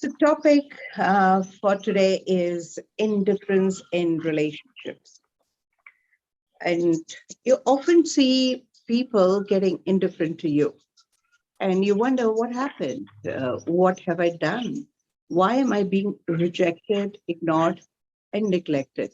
So topic for today is indifference in relationships. And you often see people getting indifferent to you. And you wonder what happened? What have I done? Why am I being rejected, ignored, and neglected?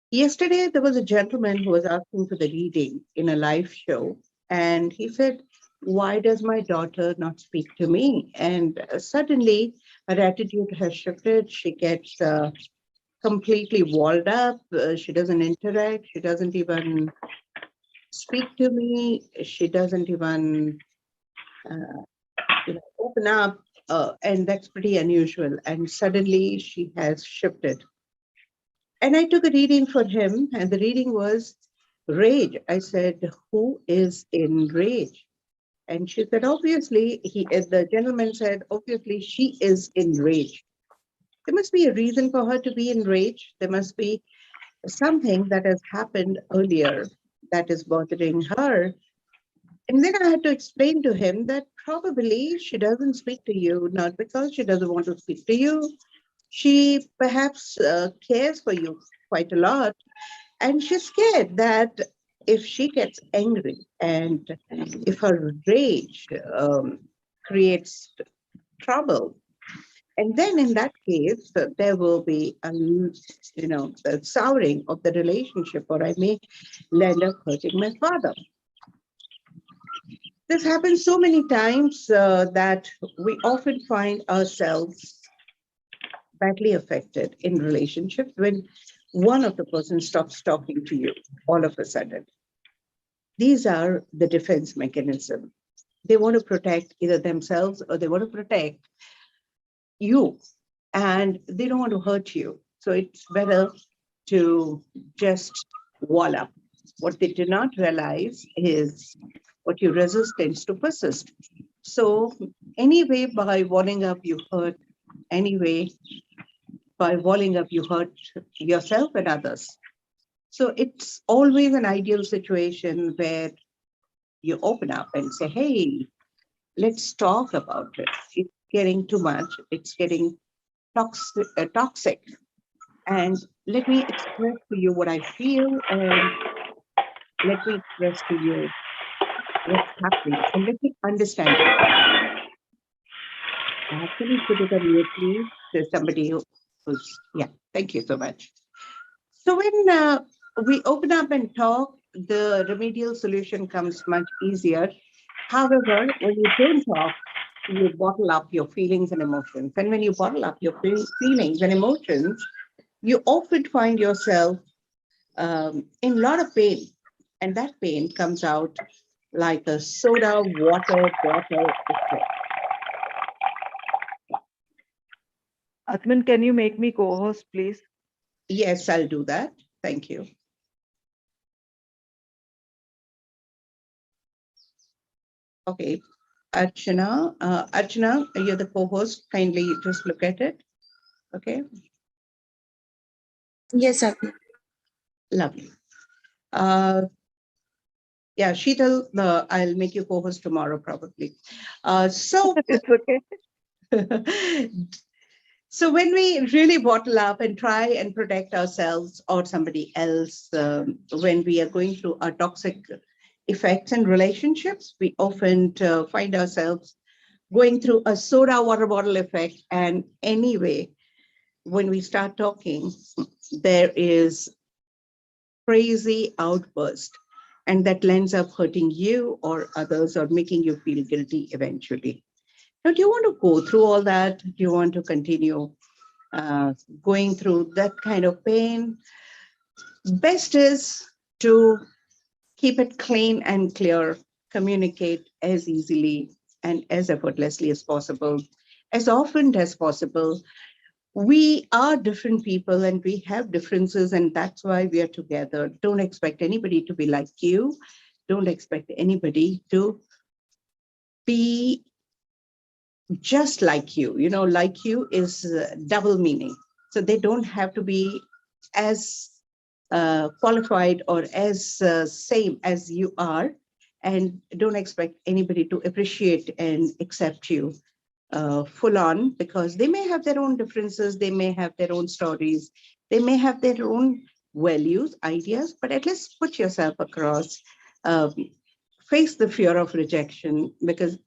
Yesterday, there was a gentleman who was asking for the reading in a live show. And he said, why does my daughter not speak to me? And suddenly her attitude has shifted. She gets completely walled up. She doesn't interact. She doesn't even speak to me. She doesn't even open up. And that's pretty unusual. And suddenly she has shifted. And I took a reading for him, and the reading was rage. I said, who is in rage? And she said, obviously, the gentleman said, obviously, she is in rage. There must be a reason for her to be in rage. There must be something that has happened earlier that is bothering her. And then I had to explain to him that probably she doesn't speak to you, not because she doesn't want to speak to you. She perhaps cares for you quite a lot. And she's scared that if she gets angry and if her rage creates trouble, and then in that case, there will be a souring of the relationship, or I may land up hurting my father. This happens so many times that we often find ourselves badly affected in relationships when one of the person stops talking to you all of a sudden. These are the defense mechanism. They want to protect either themselves or they want to protect you, and they don't want to hurt you. So it's better to just wall up. What they do not realize is what you resist tends to persist. So anyway, by walling up, you hurt. Anyway, by walling up, you hurt yourself and others. So it's always an ideal situation where you open up and say, hey, let's talk about it. It's getting too much. It's getting toxic. And let me express to you what I feel, and let me express to you what's happening, and let me understand it. Can you put it on mute, please? There's somebody who's, yeah, thank you so much. So when we open up and talk, the remedial solution comes much easier. However, when you don't talk, you bottle up your feelings and emotions. And when you bottle up your feelings and emotions, you often find yourself in a lot of pain. And that pain comes out like a soda water bottle effect. Aatmn, can you make me co-host, please? Yes, I'll do that. Thank you. Okay, Archana, you're the co-host. Kindly just look at it. Okay. Yes, Aatmn. Lovely. Yeah, Sheetal, I'll make you co-host tomorrow probably. So It's okay. So when we really bottle up and try and protect ourselves or somebody else, when we are going through our toxic effects in relationships, we often find ourselves going through a soda water bottle effect. And anyway, when we start talking, there is crazy outburst, and that ends up hurting you or others or making you feel guilty eventually. Now, do you want to go through all that? Do you want to continue going through that kind of pain? Best is to keep it clean and clear, communicate as easily and as effortlessly as possible, as often as possible. We are different people and we have differences, and that's why we are together. Don't expect anybody to be like you. Don't expect anybody to be just like you. You know, like you is double meaning. So they don't have to be as qualified or as same as you are, and don't expect anybody to appreciate and accept you full on, because they may have their own differences, they may have their own stories, they may have their own values, ideas, but at least put yourself across, um, face the fear of rejection, because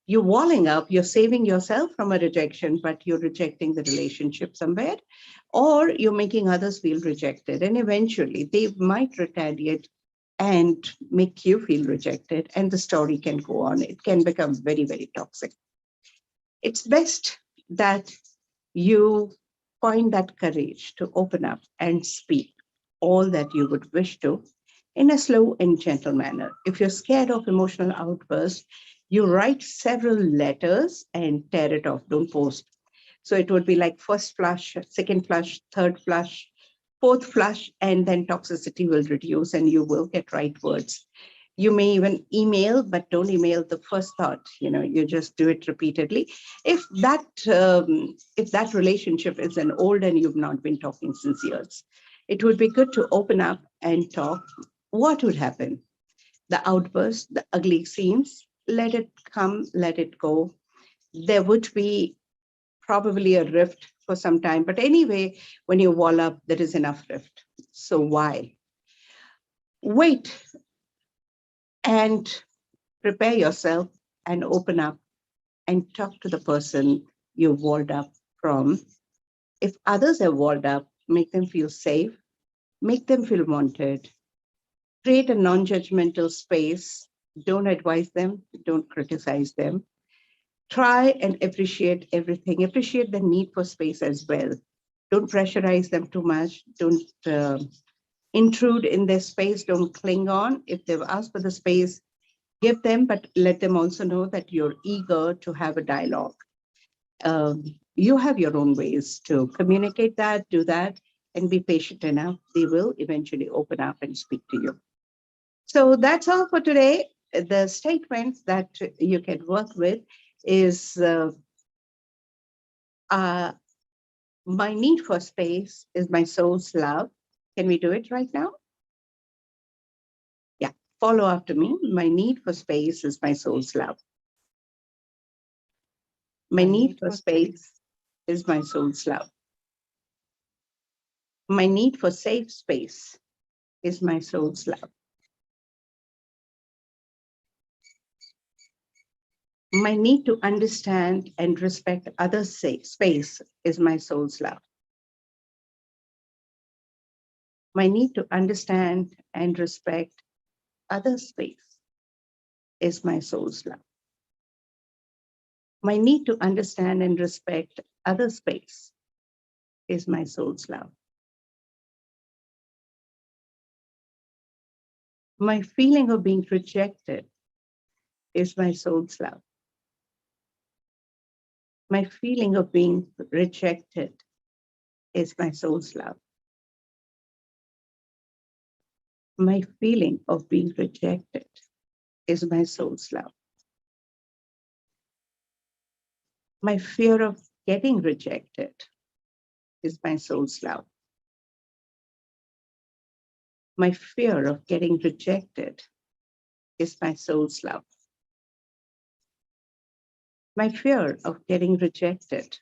you're walling up, you're saving yourself from a rejection, but you're rejecting the relationship somewhere, or you're making others feel rejected. And eventually they might retaliate and make you feel rejected, and the story can go on. It can become very, very toxic. It's best that you find that courage to open up and speak all that you would wish to in a slow and gentle manner. If you're scared of emotional outbursts, you write several letters and tear it off, don't post. So it would be like first flush, second flush, third flush, fourth flush, and then toxicity will reduce and you will get right words. You may even email, but don't email the first thought. You just do it repeatedly. If that relationship is an old and you've not been talking since years, it would be good to open up and talk. What would happen? The outburst, the ugly scenes, let it come, let it go. There would be probably a rift for some time, but anyway, when you wall up, there is enough rift. So why? Wait and prepare yourself and open up and talk to the person you walled up from. If others have walled up, make them feel safe, make them feel wanted, create a non-judgmental space. Don't advise them, don't criticize them. Try and appreciate everything. Appreciate the need for space as well. Don't pressurize them too much. Don't intrude in their space. Don't cling on. If they've asked for the space, give them, but let them also know that you're eager to have a dialogue. You have your own ways to communicate that, do that, and be patient enough. They will eventually open up and speak to you. So that's all for today. The statements that you can work with is my need for space is my soul's love. Can we do it right now? Yeah, follow after me. My need for space is my soul's love. My need for space is my soul's love. My need for safe space is my soul's love. My need to understand and respect others' space is my soul's love. My need to understand and respect others' space is my soul's love. My need to understand and respect others' space is my soul's love. My feeling of being rejected is my soul's love. My feeling of being rejected is my soul's love. My feeling of being rejected is my soul's love. My fear of getting rejected is my soul's love. My fear of getting rejected is my soul's love. My fear of getting rejected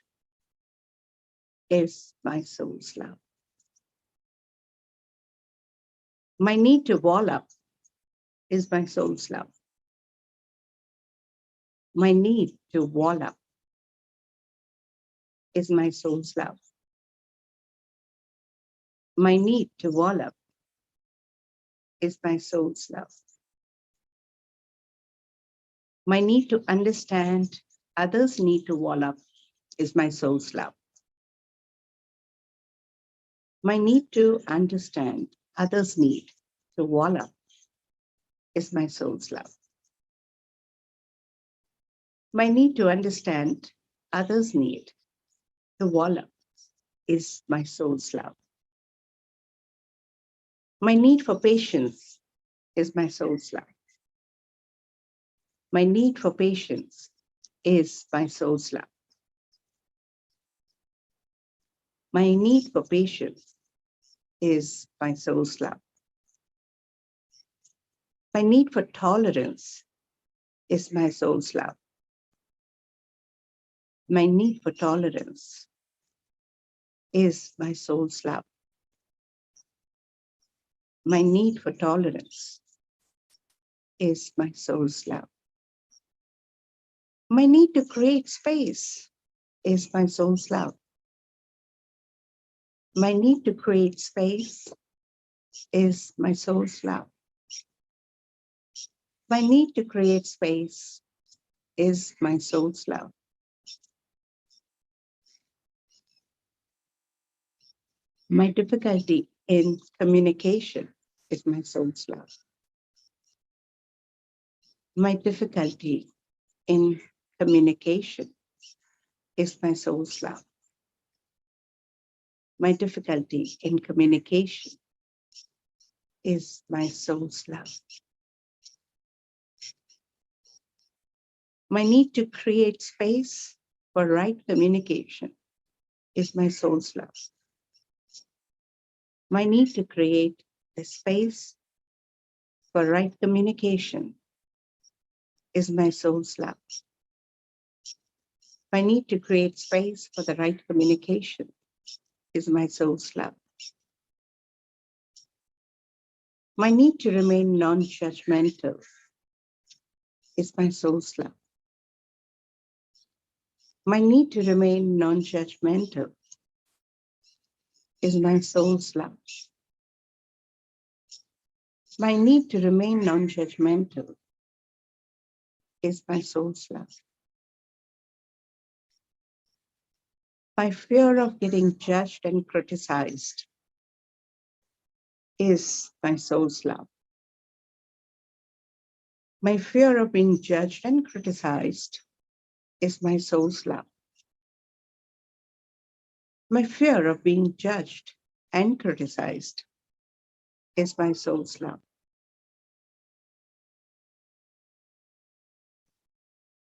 is my soul's love. My need to wall up is my soul's love. My need to wall up is my soul's love. My need to wall up is my soul's love. My need to understand others' need to wall up is my soul's love. My need to understand others' need to wall up is my soul's love. My need to understand others' need to wall up is my soul's love. My need for patience is my soul's love. My need for patience is my soul's love. My need for patience is my soul's love. My need for tolerance is my soul's love. My need for tolerance is my soul's love. My need for tolerance is my soul's love. My need to create space is my soul's love. My need to create space is my soul's love. My need to create space is my soul's love. My difficulty in communication is my soul's love. My difficulty in communication is my soul's love. My difficulty in communication is my soul's love. My need to create space for right communication is my soul's love. My need to create the space for right communication is my soul's love. My need to create space for the right communication is my soul's love. My need to remain non-judgmental is my soul's love. My need to remain non-judgmental is my soul's love. My need to remain non-judgmental is my soul's love. My fear of getting judged and criticized is my soul's love. My fear of being judged and criticized is my soul's love. My fear of being judged and criticized is my soul's love.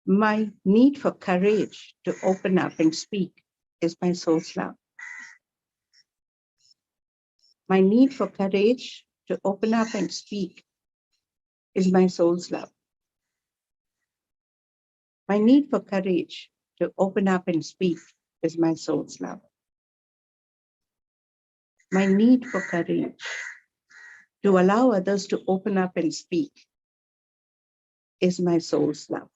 My need for courage to open up and speak is my soul's love. My need for courage to open up and speak is my soul's love. My need for courage to open up and speak is my soul's love. My need for courage to allow others to open up and speak is my soul's love.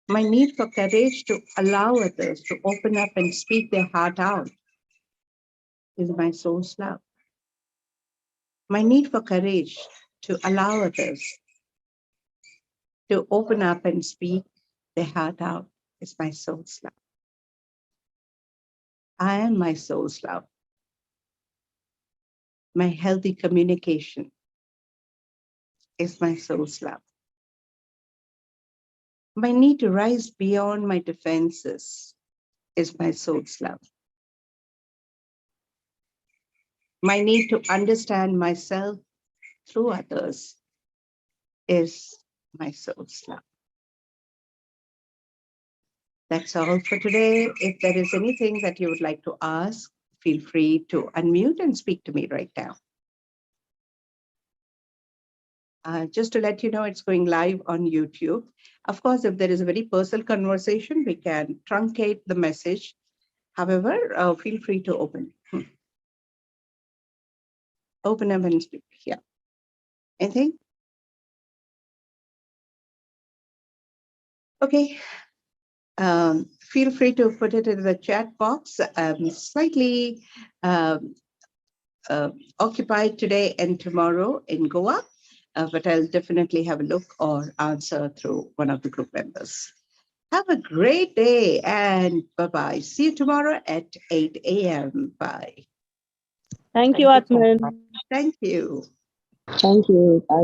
My need for courage to allow others to open up and speak their heart out is my soul's love. My need for courage to allow others to open up and speak their heart out is my soul's love. I am my soul's love. My healthy communication is my soul's love. My need to rise beyond my defenses is my soul's love. My need to understand myself through others is my soul's love. That's all for today. If there is anything that you would like to ask, feel free to unmute and speak to me right now. Just to let you know, it's going live on YouTube. Of course, if there is a very personal conversation, we can truncate the message. However, feel free to open. Open up and speak. Yeah. Anything? Okay. Feel free to put it in the chat box. Slightly occupied today and tomorrow in Goa, but I'll definitely have a look or answer through one of the group members. Have a great day and bye-bye. See you tomorrow at 8 a.m. Bye. Thank you, Aatmn. Thank you. Thank you. Bye.